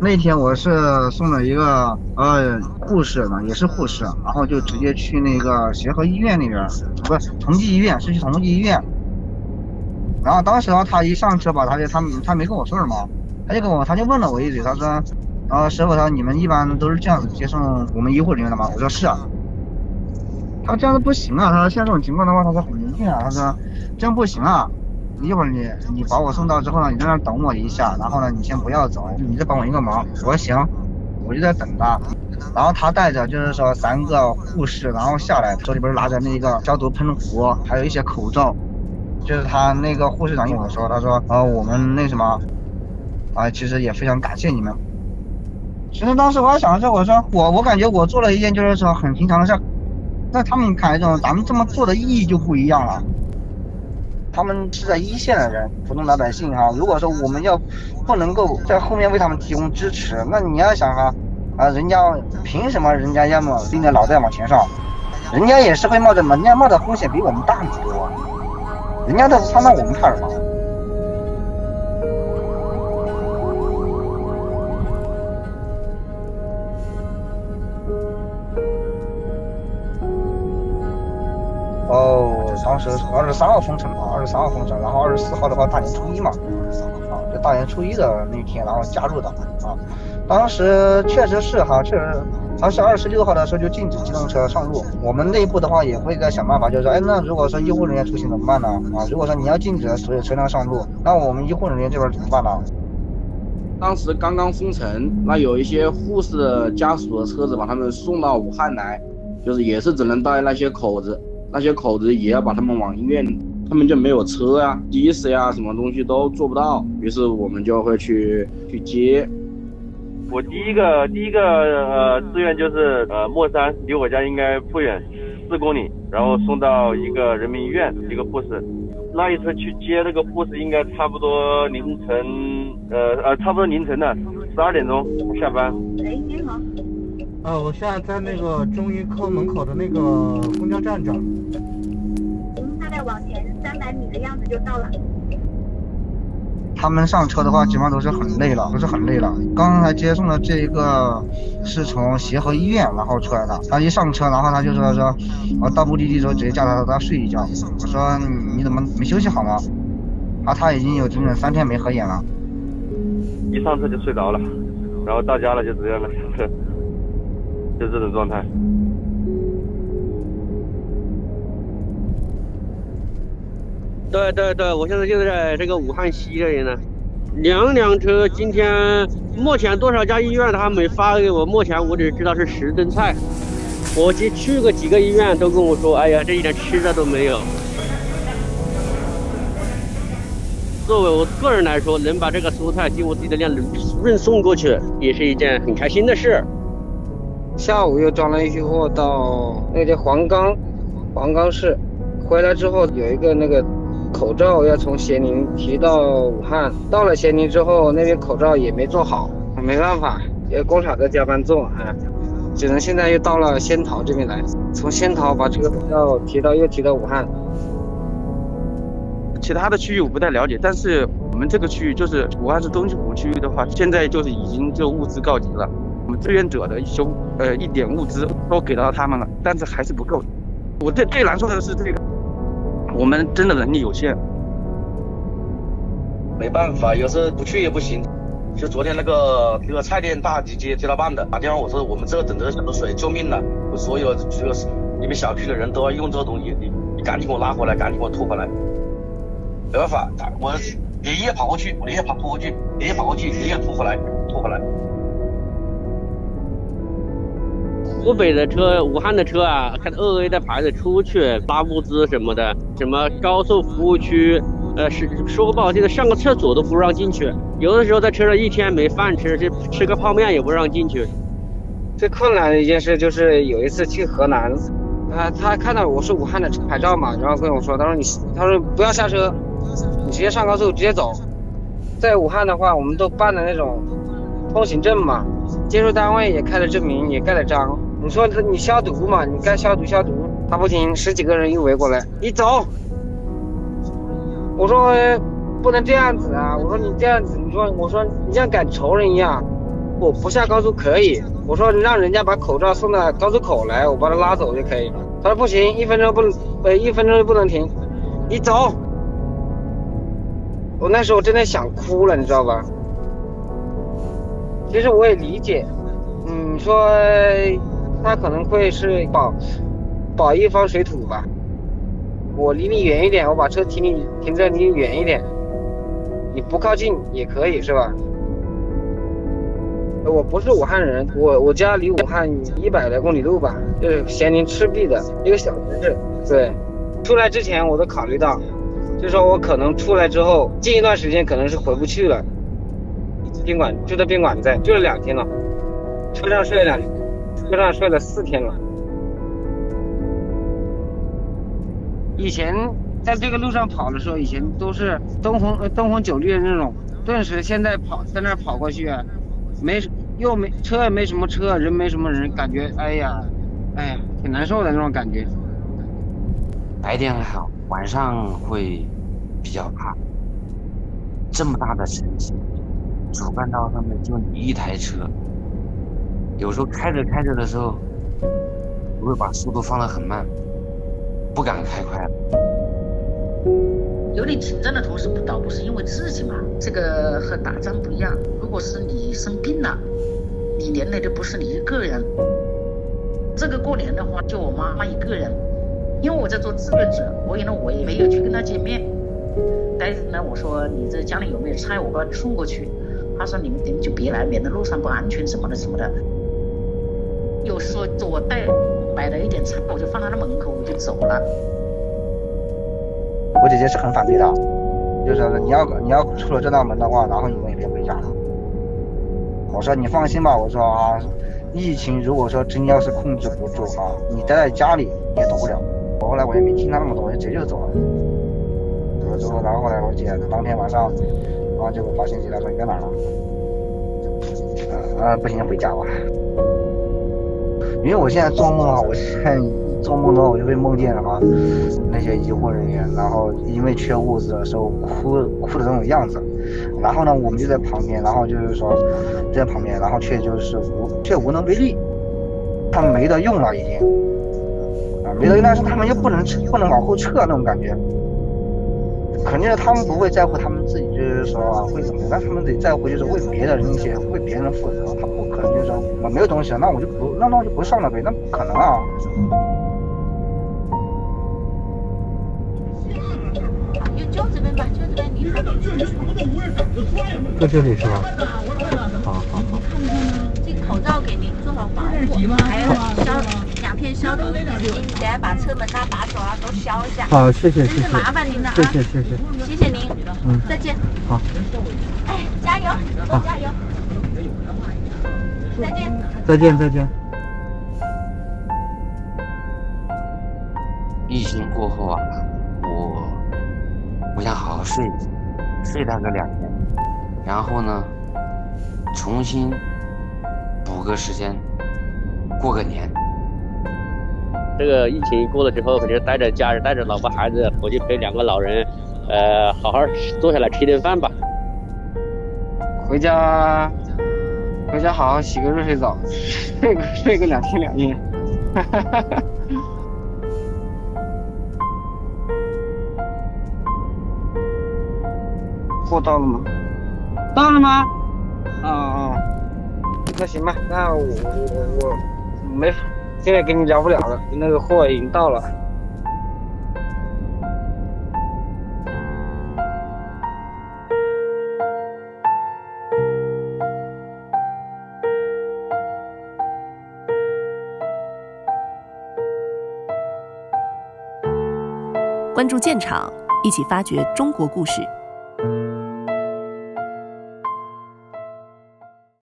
那天我是送了一个护士呢，也是护士，然后就直接去那个协和医院那边，不是同济医院，是去同济医院。然后当时他一上车吧，他没跟我说什么，他就问了我一嘴，他说，师傅，他说你们一般都是这样子接送我们医护人员的吗？我说是啊。他说这样子不行啊，他说像这种情况的话，他说很严峻啊，他说这样不行啊。一会儿你把我送到之后呢，你在那等我一下，然后呢你先不要走，你再帮我一个忙。我说行，我就在等他。然后他带着就是说3个护士，然后下来，手里边拿着那个消毒喷壶，还有一些口罩。就是他那个护士长跟我说，他说我们那什么其实也非常感谢你们。其实当时我还想着，我说我感觉我做了一件就是说很平常的事，在他们看来这种咱们这么做的意义就不一样了。他们是在一线的人，普通老百姓哈。如果说我们不能够在后面为他们提供支持，那你要想人家凭什么人家要么盯着脑袋往前上？人家也是会人家冒的风险比我们大很多，人家都不怕，那我们怕什么？当时23号封城，23号封城，然后24号的话大年初一嘛，就大年初一的那天，然后加入的啊。当时确实是他是26号的时候就禁止机动车上路。我们内部的话也会在想办法，就是说，那如果说医护人员出行怎么办呢？如果说你要禁止所有车辆上路，那我们医护人员这边怎么办呢？当时刚刚封城，那有一些护士的家属的车子把他们送到武汉来，就是也是只能带那些口子。那些口子也要把他们往医院，他们就没有车呀、的士呀，什么东西都做不到。于是我们就会去接。我第一个志愿就是墨山，离我家应该不远，4公里，然后送到一个人民医院，一个护士。那一次去接那个护士，应该差不多凌晨的12点钟下班。喂，你好。我现在在那个中医科门口的那个公交站这儿。大概往前300米的样子就到了。他们上车的话，基本上都是很累了。刚才接送的这一个是从协和医院然后出来的，他一上车，然后他就说到目的地之后直接叫他睡一觉。我说你怎么没休息好吗？他已经有整整3天没合眼了。一上车就睡着了，然后到家了就直接了，就这种状态。对，我现在就在这个武汉西这里呢。2辆车，今天目前多少家医院他没发给我，目前我只知道是10吨菜。我去过几个医院，都跟我说，哎呀，这一点吃的都没有。作为我个人来说，能把这个蔬菜尽我自己的量运送过去，也是一件很开心的事。下午又装了一批货到那个叫黄冈市，回来之后有一个那个口罩要从咸宁提到武汉，到了咸宁之后那边口罩也没做好，没办法，工厂在加班做，只能现在又到了仙桃这边来，从仙桃把这个口罩又提到武汉。其他的区域我不太了解，但是我们这个区域就是武汉市东西湖区域的话，现在就是已经就物资告急了。我们志愿者的一点物资都给到他们了，但是还是不够。我最难受的是这个，我们真的能力有限，没办法，有时候不去也不行。就昨天那个菜店大街老板的打电话，我说我们这个整个小的水救命了，所有这个你们小区的人都要用这个东西，你赶紧给我拉回来，赶紧给我拖回来。没办法，我连夜跑过去，连夜拖回来。湖北的车、武汉的车啊，看2A 的牌子出去拉物资什么的，什么高速服务区，说不好听的，上个厕所都不让进去。有的时候在车上1天没饭吃，吃个泡面也不让进去。最困难的一件事就是有一次去河南，他看到我是武汉的牌照嘛，然后跟我说，他说不要下车，你直接上高速直接走。在武汉的话，我们都办了那种通行证嘛，接收单位也开了证明，也盖了章。你说你消毒嘛，你该消毒，他不听，10几个人又围过来，你走。我说不能这样子啊，我说你这样子，我说你像赶仇人一样。我不下高速可以，我说让人家把口罩送到高速口来，我把他拉走就可以了。他说不行，1分钟不能停，你走。我那时候真的想哭了，你知道吧？其实我也理解，说他可能会是保一方水土吧。我离你远一点，我把车停在离你远一点，你不靠近也可以是吧？我不是武汉人，我家离武汉100来公里路吧，就是咸宁赤壁的一个小城市。对，出来之前我都考虑到，就说我可能出来之后，近一段时间可能是回不去了。住的宾馆住了2天了，车上睡了4天了。以前在这个路上跑的时候，以前都是灯红酒绿的那种，顿时现在在那儿跑过去啊，车也没什么车，人没什么人，感觉哎呀，挺难受的那种感觉。白天还好，晚上会比较怕。这么大的城市，主干道上面就你一台车，有时候开着的时候，我会把速度放得很慢，不敢开快了。有点紧张的同时倒不是因为自己嘛，这个和打仗不一样。如果是你生病了，你连累的不是你一个人。这个过年的话，就我妈妈一个人，因为我在做志愿者，我也没有去跟她见面。但是呢，我说你这家里有没有菜，我把你送过去。她说你们就别来，免得路上不安全什么的。有时候我买了一点菜，我就放在那门口，我就走了。我姐姐是很反对的，就是你要出了这道门的话，然后你们也别回家。我说你放心吧，我说啊，疫情如果说真要是控制不住啊，你待在家里你也走不了。我后来我也没听他那么多，我就直接就走了。走了之后，然后后来我姐当天晚上，然后就给我发信息来说你在哪了？不行，回家吧。因为我现在做梦啊，做梦的话，我就会梦见什么那些医护人员，然后因为缺物资的时候哭的这种样子，然后呢，我们就在旁边，然后就是说在旁边，然后却无能为力，他们没得用了已经，没得用，但是他们又不能往后撤那种感觉，肯定是他们不会在乎他们自己，就是说会怎么样，但他们得在乎就是为别的人为别人负责，他不可能就是说我没有东西，那我就不上了呗，那不可能啊。就这边吧，就这边离开。在这里是吧？好。这口罩给您做好防护，还有2片消毒纸巾，你等下把车门把手都消一下。好，谢谢。真是麻烦您了啊！谢谢。谢谢您。再见。好。加油，多加油。再见。疫情过后啊，我想好好睡大概2天，然后呢，重新补个时间，过个年。这个疫情过了之后，肯定带着家人、带着老婆孩子回去陪2个老人，好好坐下来吃顿饭吧。回家好好洗个热水澡，睡个2天2夜。货到了吗？到了吗？那行吧，那我没，现在跟你聊不了了，那个货已经到了。关注现场，一起发掘中国故事。